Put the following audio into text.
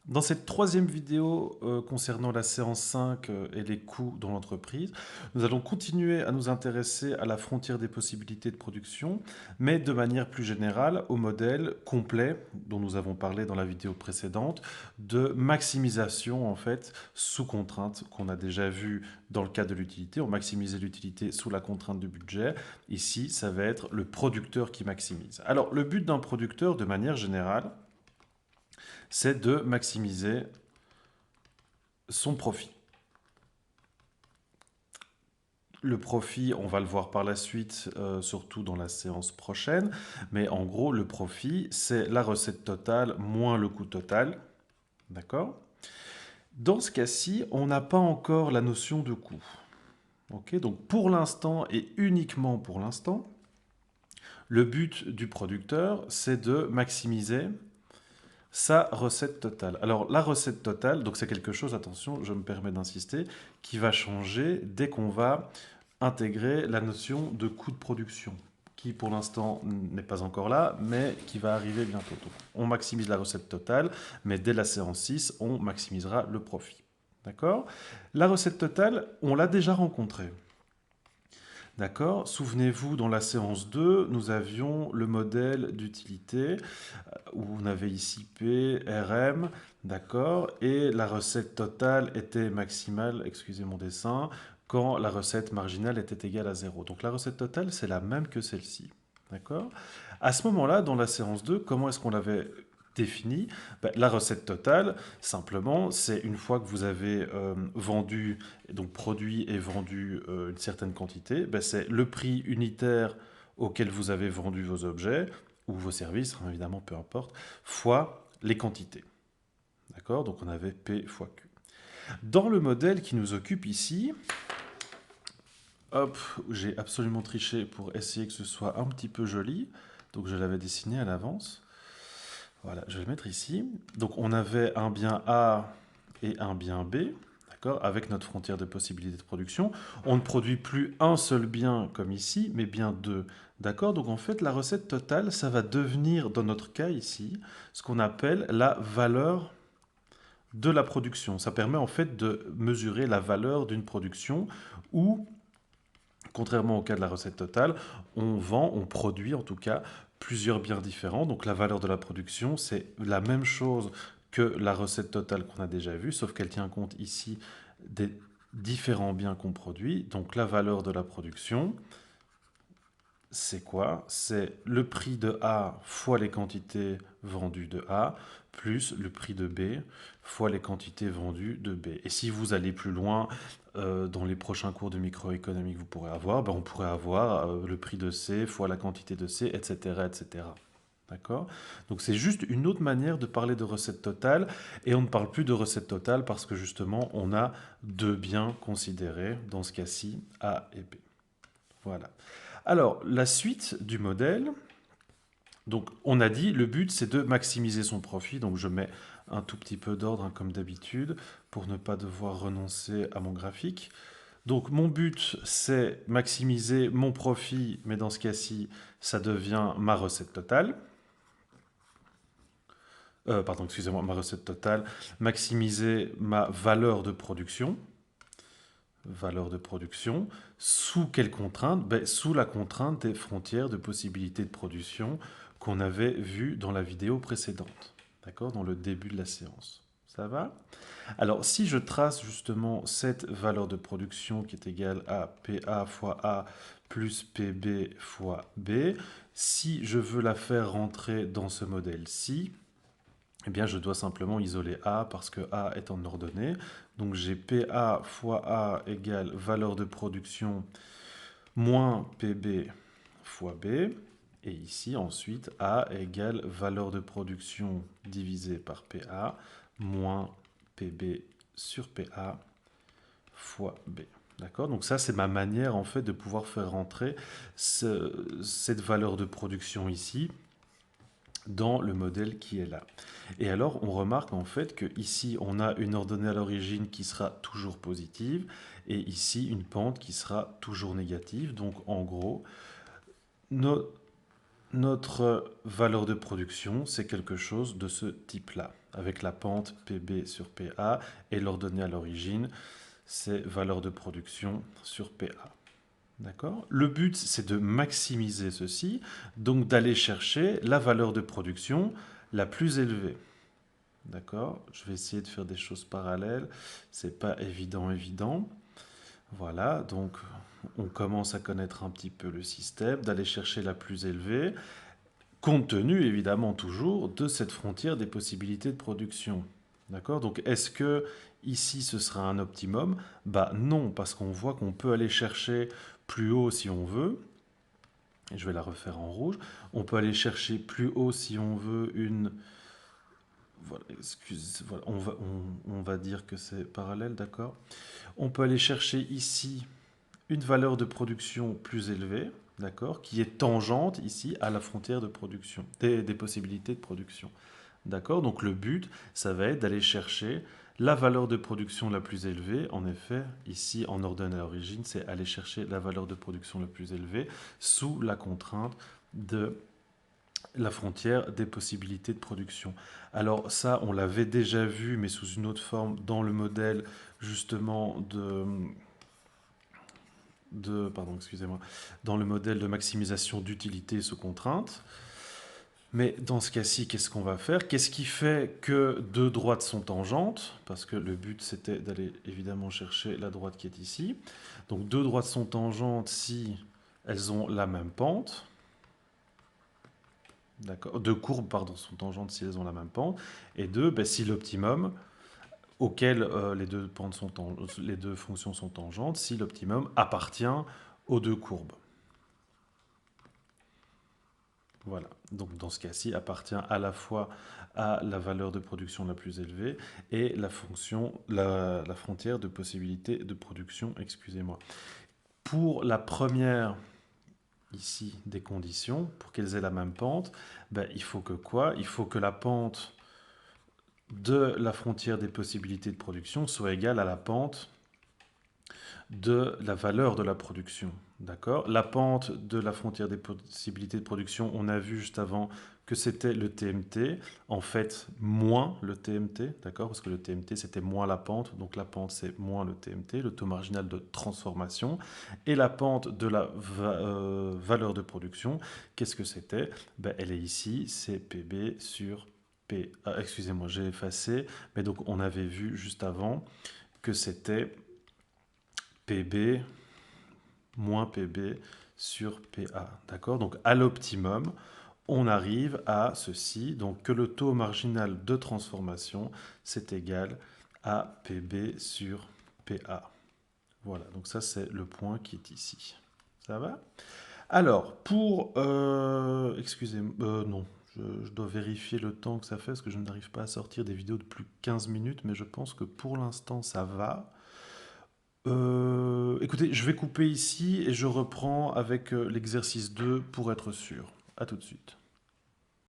Dans cette troisième vidéo concernant la séance 5 et les coûts dans l'entreprise, nous allons continuer à nous intéresser à la frontière des possibilités de production, mais de manière plus générale au modèle complet dont nous avons parlé dans la vidéo précédente, de maximisation en fait sous contrainte qu'on a déjà vu dans le cas de l'utilité. On maximisait l'utilité sous la contrainte du budget. Ici, ça va être le producteur qui maximise. Alors, le but d'un producteur, de manière générale, c'est de maximiser son profit. Le profit, on va le voir par la suite, surtout dans la séance prochaine, mais en gros, le profit, c'est la recette totale moins le coût total. D'accord? Dans ce cas-ci, on n'a pas encore la notion de coût. Ok, donc pour l'instant et uniquement pour l'instant, le but du producteur, c'est de maximiser sa recette totale. Alors la recette totale, donc c'est quelque chose, attention, je me permets d'insister, qui va changer dès qu'on va intégrer la notion de coût de production, qui pour l'instant n'est pas encore là, mais qui va arriver bientôt. Donc, on maximise la recette totale, mais dès la séance 6, on maximisera le profit. D'accord? La recette totale, on l'a déjà rencontrée. D'accord? Souvenez-vous, dans la séance 2, nous avions le modèle d'utilité où on avait ici P, RM, d'accord? Et la recette totale était maximale, excusez mon dessin, quand la recette marginale était égale à 0. Donc la recette totale, c'est la même que celle-ci. D'accord? À ce moment-là, dans la séance 2, comment est-ce qu'on l'avait définie? Ben, la recette totale, simplement, c'est une fois que vous avez vendu, donc produit et vendu une certaine quantité, ben, c'est le prix unitaire auquel vous avez vendu vos objets, ou vos services, hein, évidemment, peu importe, fois les quantités. D'accord? Donc on avait P fois Q. Dans le modèle qui nous occupe ici, hop, j'ai absolument triché pour essayer que ce soit un petit peu joli. Donc je l'avais dessiné à l'avance. Voilà, je vais le mettre ici. Donc on avait un bien A et un bien B, d'accord, avec notre frontière de possibilité de production. On ne produit plus un seul bien comme ici, mais bien deux. D'accord? Donc en fait, la recette totale, ça va devenir, dans notre cas ici, ce qu'on appelle la valeur de la production. Ça permet en fait de mesurer la valeur d'une production où, contrairement au cas de la recette totale, on vend, on produit en tout cas plusieurs biens différents. Donc la valeur de la production, c'est la même chose que la recette totale qu'on a déjà vue, sauf qu'elle tient compte ici des différents biens qu'on produit. Donc la valeur de la production, c'est quoi? C'est le prix de A fois les quantités vendues de A, plus le prix de B fois les quantités vendues de B. Et si vous allez plus loin, dans les prochains cours de microéconomie que vous pourrez avoir, ben on pourrait avoir le prix de C fois la quantité de C, etc. etc. D'accord? Donc c'est juste une autre manière de parler de recette totale, et on ne parle plus de recette totale parce que justement on a deux biens considérés, dans ce cas-ci, A et B. Voilà. Alors, la suite du modèle, donc on a dit le but c'est de maximiser son profit, donc je mets un tout petit peu d'ordre hein, comme d'habitude pour ne pas devoir renoncer à mon graphique. Donc mon but c'est maximiser mon profit, mais dans ce cas-ci ça devient ma recette totale. Pardon, excusez-moi, ma recette totale, maximiser ma valeur de production. Valeur de production. Sous quelle contrainte? Ben, sous la contrainte des frontières de possibilité de production qu'on avait vu dans la vidéo précédente. D'accord? Dans le début de la séance. Ça va? Alors, si je trace justement cette valeur de production qui est égale à PA fois A plus PB fois B, si je veux la faire rentrer dans ce modèle-ci, eh bien, je dois simplement isoler A parce que A est en ordonnée. Donc j'ai PA fois A égale valeur de production moins PB fois B. Et ici, ensuite, A égale valeur de production divisée par PA moins PB sur PA fois B. D'accord? Donc ça, c'est ma manière, en fait, de pouvoir faire rentrer cette valeur de production ici dans le modèle qui est là. Et alors, on remarque en fait que ici, on a une ordonnée à l'origine qui sera toujours positive, et ici, une pente qui sera toujours négative. Donc, en gros, notre valeur de production, c'est quelque chose de ce type-là, avec la pente PB sur PA et l'ordonnée à l'origine, c'est valeur de production sur PA. D'accord? Le but, c'est de maximiser ceci, donc d'aller chercher la valeur de production la plus élevée. D'accord? Je vais essayer de faire des choses parallèles. C'est pas évident. Voilà, donc on commence à connaître un petit peu le système, d'aller chercher la plus élevée, compte tenu évidemment toujours de cette frontière des possibilités de production. D'accord? Donc est-ce que ici ce sera un optimum? Bah non, parce qu'on voit qu'on peut aller chercher plus haut si on veut. Et je vais la refaire en rouge. On peut aller chercher plus haut si on veut une... Voilà, voilà, on va dire que c'est parallèle, d'accord? On peut aller chercher ici une valeur de production plus élevée, d'accord, qui est tangente ici à la frontière de production, des possibilités de production. D'accord? Donc le but, ça va être d'aller chercher la valeur de production la plus élevée. En effet, ici, en ordonnée à l'origine, c'est aller chercher la valeur de production la plus élevée sous la contrainte de la frontière des possibilités de production. Alors ça, on l'avait déjà vu, mais sous une autre forme, dans le modèle justement pardon, excusez-moi, dans le modèle de maximisation d'utilité sous contrainte. Mais dans ce cas-ci, qu'est-ce qu'on va faire? Qu'est-ce qui fait que deux droites sont tangentes? Parce que le but, c'était d'aller évidemment chercher la droite qui est ici. Donc deux droites sont tangentes si elles ont la même pente. D'accord. Deux courbes, pardon, sont tangentes si elles ont la même pente. Et deux, ben, si l'optimum auquel les deux fonctions sont tangentes, si l'optimum appartient aux deux courbes. Voilà, donc dans ce cas-ci, appartient à la fois à la valeur de production la plus élevée et la frontière de possibilité de production, excusez-moi. Pour la première, ici, des conditions, pour qu'elles aient la même pente, ben, il faut que quoi? Il faut que la pente de la frontière des possibilités de production soit égale à la pente de la valeur de la production. D'accord? La pente de la frontière des possibilités de production, on a vu juste avant que c'était le TMT, en fait moins le TMT, d'accord? Parce que le TMT c'était moins la pente, donc la pente c'est moins le TMT, le taux marginal de transformation, et la pente de la valeur de production, qu'est-ce que c'était? Ben, elle est ici, c'est PB sur P. Ah, excusez-moi, j'ai effacé, mais donc on avait vu juste avant que c'était PB moins PB sur PA. D'accord? Donc à l'optimum, on arrive à ceci, donc que le taux marginal de transformation, c'est égal à PB sur PA. Voilà, donc ça c'est le point qui est ici. Ça va? Alors, pour... excusez-moi, non, je dois vérifier le temps que ça fait, parce que je n'arrive pas à sortir des vidéos de plus de 15 minutes, mais je pense que pour l'instant ça va. Écoutez, je vais couper ici et je reprends avec l'exercice 2 pour être sûr. À tout de suite.